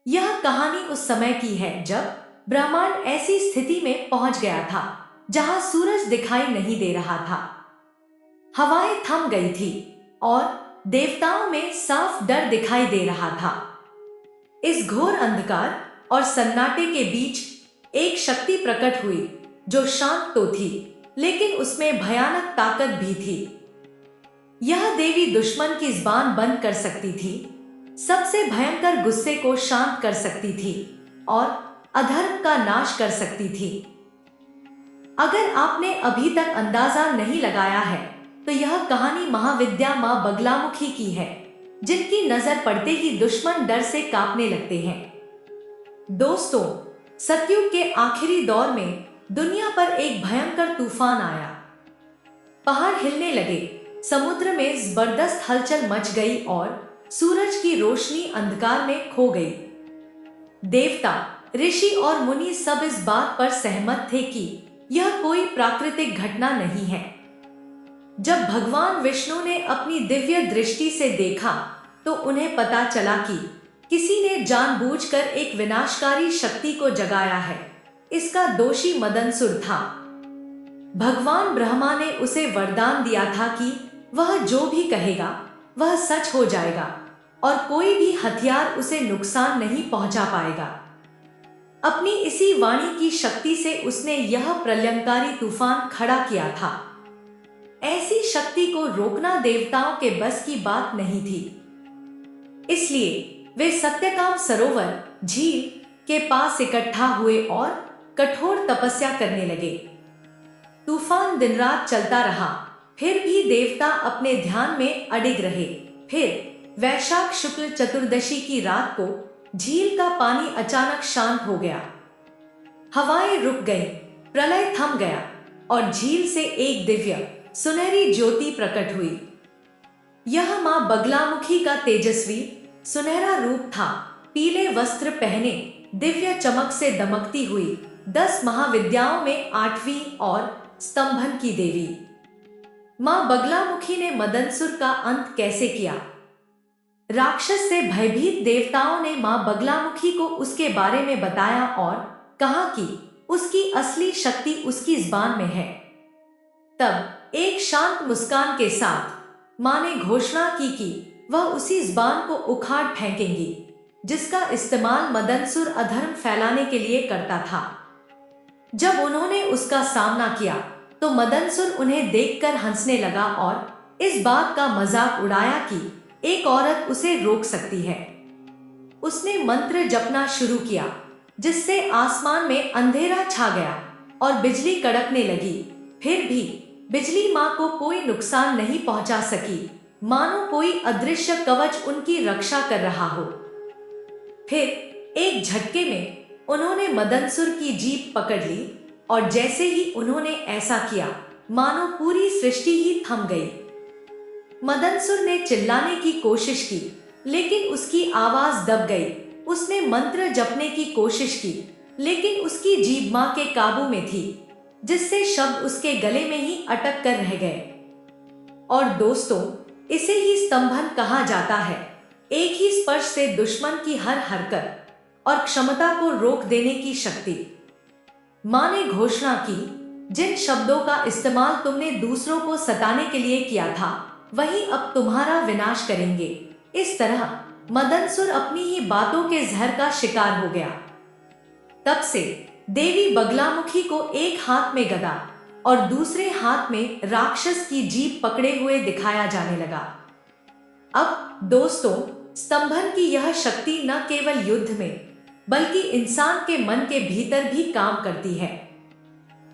यह कहानी उस समय की है जब ब्रह्मांड ऐसी स्थिति में पहुंच गया था जहां सूरज दिखाई नहीं दे रहा था। हवाएं थम गई थी और देवताओं में साफ डर दिखाई दे रहा था। इस घोर अंधकार और सन्नाटे के बीच एक शक्ति प्रकट हुई जो शांत तो थी, लेकिन उसमें भयानक ताकत भी थी। यह देवी दुश्मन की जुबान बंद कर सकती थी, सबसे भयंकर गुस्से को शांत कर सकती थी और अधर्म का नाश कर सकती थी। अगर आपने अभी तक अंदाजा नहीं लगाया है तो यह कहानी महाविद्या मां बगलामुखी की है, जिनकी नजर पड़ते ही दुश्मन डर से कांपने लगते हैं। दोस्तों, सतयुग के आखिरी दौर में दुनिया पर एक भयंकर तूफान आया। पहाड़ हिलने लगे, समुद्र में जबरदस्त हलचल मच गई और सूरज की रोशनी अंधकार में खो गई। देवता, ऋषि और मुनि सब इस बात पर सहमत थे कि यह कोई प्राकृतिक घटना नहीं है। जब भगवान विष्णु ने अपनी दिव्य दृष्टि से देखा तो उन्हें पता चला कि किसी ने जानबूझकर एक विनाशकारी शक्ति को जगाया है। इसका दोषी मदनसुर था। भगवान ब्रह्मा ने उसे वरदान दिया था कि वह जो भी कहेगा वह सच हो जाएगा और कोई भी हथियार उसे नुकसान नहीं पहुंचा पाएगा। अपनी इसी वाणी की शक्ति से उसने यह प्रलयंकारी तूफान खड़ा किया था। ऐसी शक्ति को रोकना देवताओं के बस की बात नहीं थी। इसलिए वे सत्यकाम सरोवर झील के पास इकट्ठा हुए और कठोर तपस्या करने लगे। तूफान दिन रात चलता रहा, फिर भी देवता अपने ध्यान में अडिग रहे। फिर वैशाख शुक्ल चतुर्दशी की रात को झील का पानी अचानक शांत हो गया। हवाएं रुक गईं, प्रलय थम गया और झील से एक दिव्य सुनहरी ज्योति प्रकट हुई। यह मां बगलामुखी का तेजस्वी सुनहरा रूप था। पीले वस्त्र पहने, दिव्य चमक से दमकती हुई 10 महाविद्याओं में 8वीं और स्तंभन की देवी। मां बगलामुखी ने मदनसुर का अंत कैसे किया? राक्षस से भयभीत देवताओं ने मां बगलामुखी को उसके बारे में बताया और कहा कि उसकी असली शक्ति उसकी जुबान में है। तब एक शांत मुस्कान के साथ मां ने घोषणा की कि वह उसी जुबान को उखाड़ फेंकेंगी जिसका इस्तेमाल मदनसुर अधर्म फैलाने के लिए करता था। जब उन्होंने उसका सामना किया तो मदनसुर उन्हें देखकर हंसने लगा और इस बात का मजाक उड़ाया कि एक औरत उसे रोक सकती है। उसने मंत्र जपना शुरू किया, जिससे आसमान में अंधेरा छा गया और बिजली कड़कने लगी। फिर भी बिजली मां को कोई नुकसान नहीं पहुंचा सकी, मानो कोई अदृश्य कवच उनकी रक्षा कर रहा हो। फिर एक झटके में उन्होंने मदनसुर की जीभ पकड़ ली और जैसे ही उन्होंने ऐसा किया, मानो पूरी सृष्टि ही थम गई। मदनसुर ने चिल्लाने की कोशिश की, लेकिन उसकी आवाज दब गई। उसने मंत्र जपने की कोशिश की, लेकिन उसकी जीभ मां के काबू में थी, जिससे शब्द उसके गले में ही अटक कर रह गए। और दोस्तों, इसे ही स्तंभन कहा जाता है। एक ही स्पर्श से दुश्मन की हर हरकत और क्षमता को रोक देने की शक्ति। मां ने घोषणा की, जिन शब्दों का इस्तेमाल तुमने दूसरों को सताने के लिए किया था, वही अब तुम्हारा विनाश करेंगे। इस तरह मदनसुर अपनी ही बातों के जहर का शिकार हो गया। तब से देवी बगलामुखी को एक हाथ में गदा और दूसरे हाथ में राक्षस की जीभ पकड़े हुए दिखाया जाने लगा। अब दोस्तों, स्तंभन की यह शक्ति न केवल युद्ध में बल्कि इंसान के मन के भीतर भी काम करती है।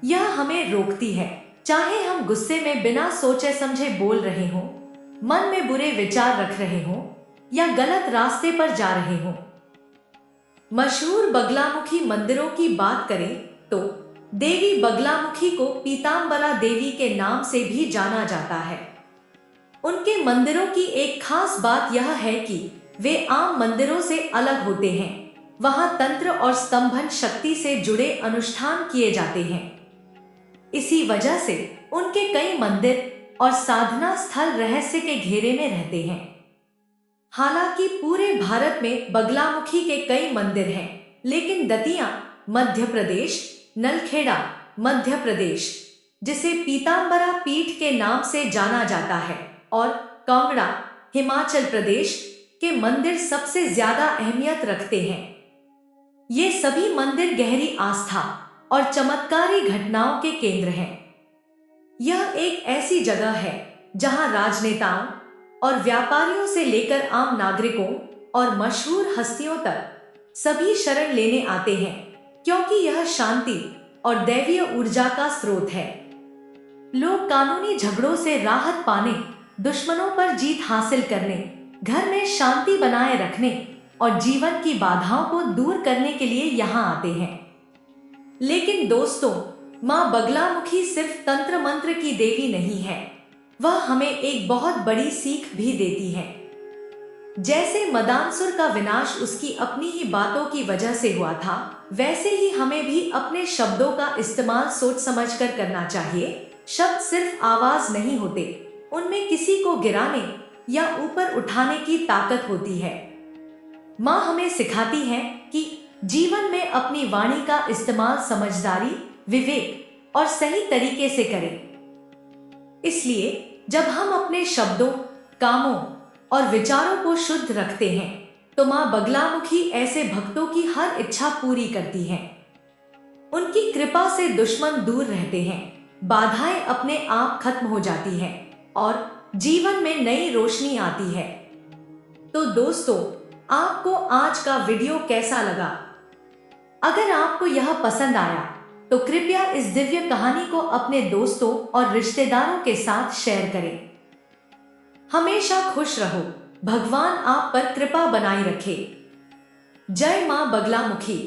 यह हमें रोकती है, चाहे हम गुस्से में बिना सोचे समझे बोल रहे हों, मन में बुरे विचार रख रहे हों या गलत रास्ते पर जा रहे हों। मशहूर बगलामुखी मंदिरों की बात करें तो देवी बगलामुखी को पीतांबरा देवी के नाम से भी जाना जाता है। उनके मंदिरों की एक खास बात यह है कि वे आम मंदिरों से अलग होते हैं। वहां तंत्र और स्तंभन शक्ति से जुड़े अनुष्ठान किए जाते हैं। इसी वजह से उनके कई मंदिर और साधना स्थल रहस्य के घेरे में रहते हैं। हालांकि पूरे भारत में बगलामुखी के कई मंदिर हैं, लेकिन दतिया मध्य प्रदेश, नलखेड़ा मध्य प्रदेश, जिसे पीताम्बरा पीठ के नाम से जाना जाता है, और कांगड़ा हिमाचल प्रदेश के मंदिर सबसे ज्यादा अहमियत रखते हैं। ये सभी मंदिर गहरी आस्था और चमत्कारी घटनाओं के केंद्र हैं। यह एक ऐसी जगह है जहां राजनेताओं और व्यापारियों से लेकर आम नागरिकों और मशहूर हस्तियों तक सभी शरण लेने आते हैं, क्योंकि यह शांति और दैवीय ऊर्जा का स्रोत है। लोग कानूनी झगड़ों से राहत पाने, दुश्मनों पर जीत हासिल करने, घर में शांति बनाए रखने और जीवन की बाधाओं को दूर करने के लिए यहाँ आते हैं। लेकिन दोस्तों, माँ बगलामुखी सिर्फ तंत्र मंत्र की देवी नहीं है, वह हमें एक बहुत बड़ी सीख भी देती है। जैसे मदानसुर का विनाश उसकी अपनी ही बातों की वजह से हुआ था, वैसे ही हमें भी अपने शब्दों का इस्तेमाल सोच समझकर करना चाहिए। शब्द सिर्फ आवाज नहीं होते, उनमें किसी को गिराने या ऊपर उठाने की ताकत होती है। माँ हमें सिखाती है कि जीवन में अपनी वाणी का इस्तेमाल समझदारी, विवेक और सही तरीके से करें। इसलिए जब हम अपने शब्दों, कामों और विचारों को शुद्ध रखते हैं, तो माँ बगलामुखी ऐसे भक्तों की हर इच्छा पूरी करती है। उनकी कृपा से दुश्मन दूर रहते हैं, बाधाएं अपने आप खत्म हो जाती हैं और जीवन में नई रोशनी आती है। तो दोस्तों, आपको आज का वीडियो कैसा लगा? अगर आपको यह पसंद आया तो कृपया इस दिव्य कहानी को अपने दोस्तों और रिश्तेदारों के साथ शेयर करें। हमेशा खुश रहो, भगवान आप पर कृपा बनाए रखे। जय मां बगलामुखी।